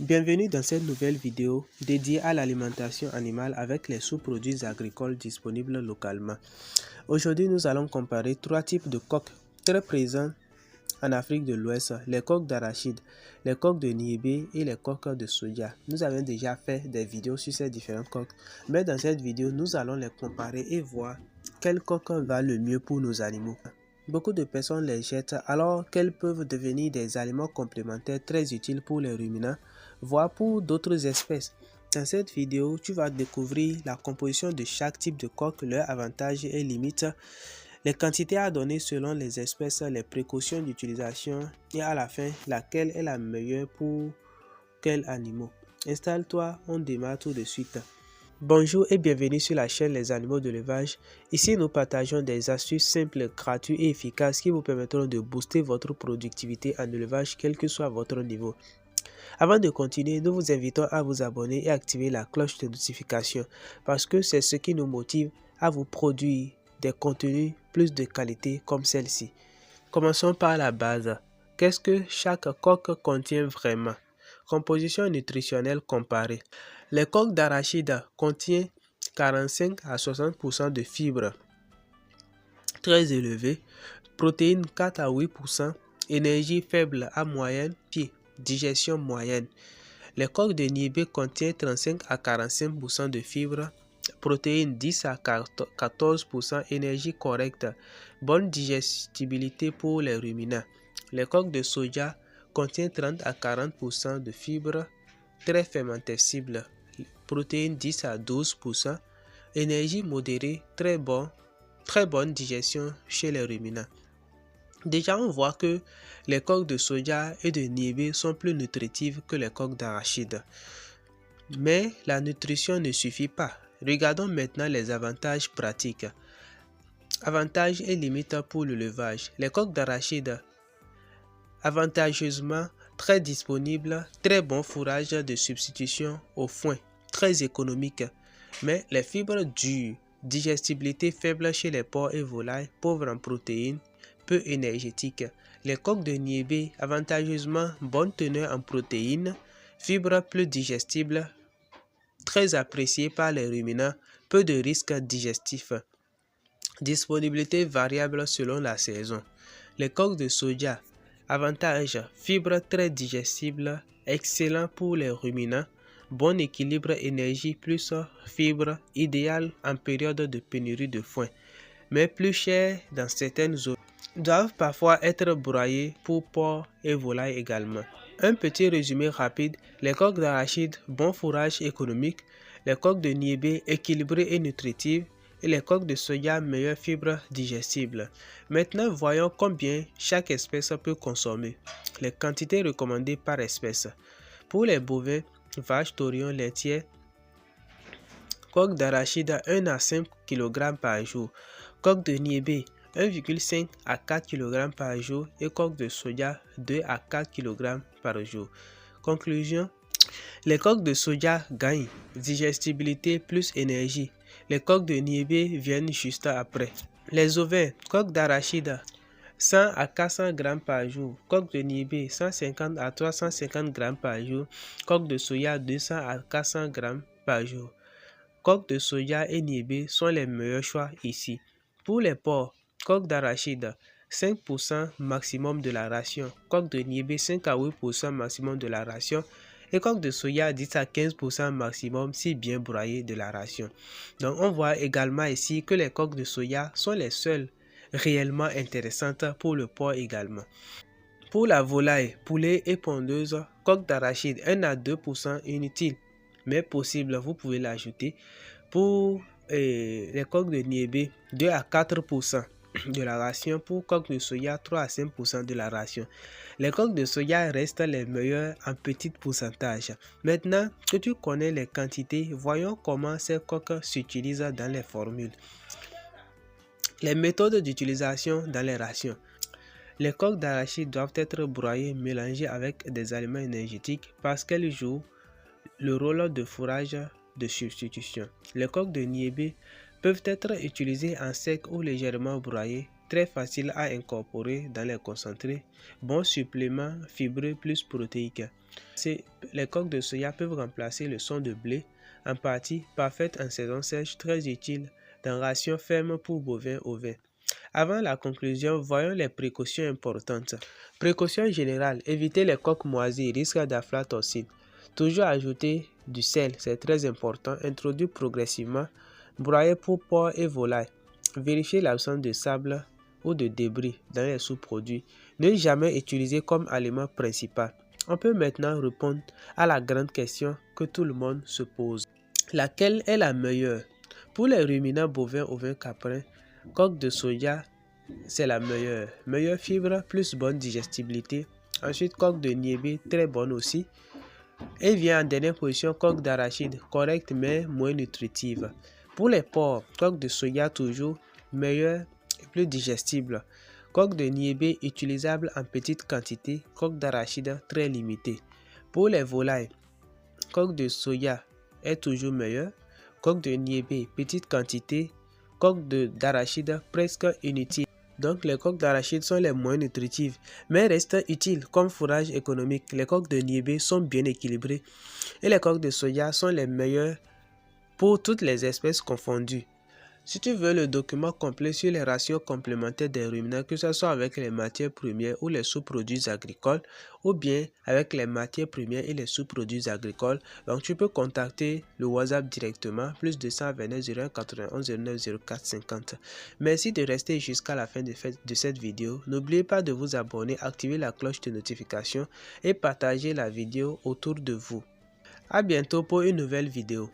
Bienvenue dans cette nouvelle vidéo dédiée à l'alimentation animale avec les sous-produits agricoles disponibles localement. Aujourd'hui, nous allons comparer trois types de coques très présents en Afrique de l'Ouest, les coques d'arachide, les coques de niébé et les coques de soja. Nous avons déjà fait des vidéos sur ces différents coques, mais dans cette vidéo, nous allons les comparer et voir quelle coque va le mieux pour nos animaux. Beaucoup de personnes les jettent alors qu'elles peuvent devenir des aliments complémentaires très utiles pour les ruminants, voire pour d'autres espèces. Dans cette vidéo, tu vas découvrir la composition de chaque type de coque, leurs avantages et limites, les quantités à donner selon les espèces, les précautions d'utilisation et à la fin, laquelle est la meilleure pour quels animaux. Installe-toi, on démarre tout de suite. Bonjour et bienvenue sur la chaîne Les Animaux de l'Élevage. Ici, nous partageons des astuces simples, gratuites et efficaces qui vous permettront de booster votre productivité en élevage, quel que soit votre niveau. Avant de continuer, nous vous invitons à vous abonner et activer la cloche de notification parce que c'est ce qui nous motive à vous produire des contenus plus de qualité comme celle-ci. Commençons par la base. Qu'est-ce que chaque coque contient vraiment? Composition nutritionnelle comparée. Les coques d'arachide contiennent 45 à 60% de fibres très élevées, protéines 4 à 8%, énergie faible à moyenne, digestion moyenne. Les coques de niébé contiennent 35 à 45% de fibres, protéines 10 à 14%, énergie correcte, bonne digestibilité pour les ruminants. Les coques de soja contiennent 30 à 40% de fibres, très fermentescibles, protéines 10 à 12%, énergie modérée, très bonne digestion chez les ruminants. Déjà, on voit que les coques de soja et de niébé sont plus nutritives que les coques d'arachide. Mais la nutrition ne suffit pas. Regardons maintenant les avantages pratiques. Avantages et limites pour l'élevage. Les coques d'arachide, avantageusement très disponibles, très bon fourrage de substitution au foin, très économique. Mais les fibres dures, digestibilité faible chez les porcs et volailles, pauvres en protéines, peu énergétiques. Les coques de niébé, avantageusement bonne teneur en protéines, fibres plus digestibles, très appréciées par les ruminants, peu de risques digestifs. Disponibilité variable selon la saison. Les coques de soja, avantage, fibres très digestibles, excellent pour les ruminants, bon équilibre énergie plus fibres, idéal en période de pénurie de foin, mais plus cher dans certaines zones. Doivent parfois être broyés pour porcs et volailles également. Un petit résumé rapide, les coques d'arachide, bon fourrage économique, les coques de niébé équilibrées et nutritives, et les coques de soja meilleures fibres digestibles. Maintenant, voyons combien chaque espèce peut consommer. Les quantités recommandées par espèce. Pour les bovins, vaches, taurillons, laitiers, coques d'arachide 1 à 5 kg par jour. Coques de niébé 1,5 à 4 kg par jour et coques de soja 2 à 4 kg par jour. Conclusion, les coques de soja gagnent digestibilité plus énergie. Les coques de niébé viennent juste après. Les ovins, coques d'arachide 100 à 400 g par jour. Coques de niébé 150 à 350 g par jour. Coques de soja 200 à 400 g par jour. Coques de soja et niébé sont les meilleurs choix ici. Pour les porcs, coques d'arachide 5% maximum de la ration. Coques de niébé 5 à 8% maximum de la ration. Et coques de soja 10 à 15% maximum si bien broyées de la ration. Donc on voit également ici que les coques de soja sont les seules réellement intéressantes pour le porc également. Pour la volaille, poulet et pondeuse, coques d'arachide 1 à 2% inutile, mais possible, vous pouvez l'ajouter. Pour les coques de niébé, 2 à 4% de la ration. Pour coques de soja, 3 à 5% de la ration. Les coques de soja restent les meilleures en petit pourcentage. Maintenant que tu connais les quantités, voyons comment ces coques s'utilisent dans les formules. Les méthodes d'utilisation dans les rations. Les coques d'arachide doivent être broyées, mélangées avec des aliments énergétiques parce qu'elles jouent le rôle de fourrage de substitution. Les coques de niébé peuvent être utilisées en sec ou légèrement broyées, très facile à incorporer dans les concentrés, bon supplément fibreux plus protéique. Les coques de soya peuvent remplacer le son de blé, en partie parfaite en saison sèche, très utile dans rations fermes pour bovins ovins. Avant la conclusion, voyons les précautions importantes. Précaution générale, éviter les coques moisies, risque d'aflatoxine. Toujours ajouter du sel, c'est très important. Introduire progressivement. Broyer pour porc et volaille. Vérifier l'absence de sable ou de débris dans les sous-produits. Ne jamais utiliser comme aliment principal. On peut maintenant répondre à la grande question que tout le monde se pose. Laquelle est la meilleure? Pour les ruminants bovins, ovins, caprins, coque de soya, c'est la meilleure. Meilleure fibre, plus bonne digestibilité. Ensuite, coque de niébé, très bonne aussi. Et vient en dernière position, coque d'arachide, correcte mais moins nutritive. Pour les porcs, coque de soya toujours meilleure et plus digestible. Coque de niébé utilisable en petite quantité, coque d'arachide très limitée. Pour les volailles, coque de soya est toujours meilleure. Coque de niébé, petite quantité. Coque d'arachide presque inutile. Donc les coques d'arachide sont les moins nutritives, mais restent utiles comme fourrage économique. Les coques de niébé sont bien équilibrées et les coques de soya sont les meilleures pour toutes les espèces confondues. Si tu veux le document complet sur les ratios complémentaires des ruminants, que ce soit avec les matières premières ou les sous-produits agricoles, ou bien avec les matières premières et les sous-produits agricoles, donc tu peux contacter le WhatsApp directement, plus 229 01 91 09 04 50. Merci de rester jusqu'à la fin de cette vidéo. N'oubliez pas de vous abonner, activer la cloche de notification et partager la vidéo autour de vous. À bientôt pour une nouvelle vidéo.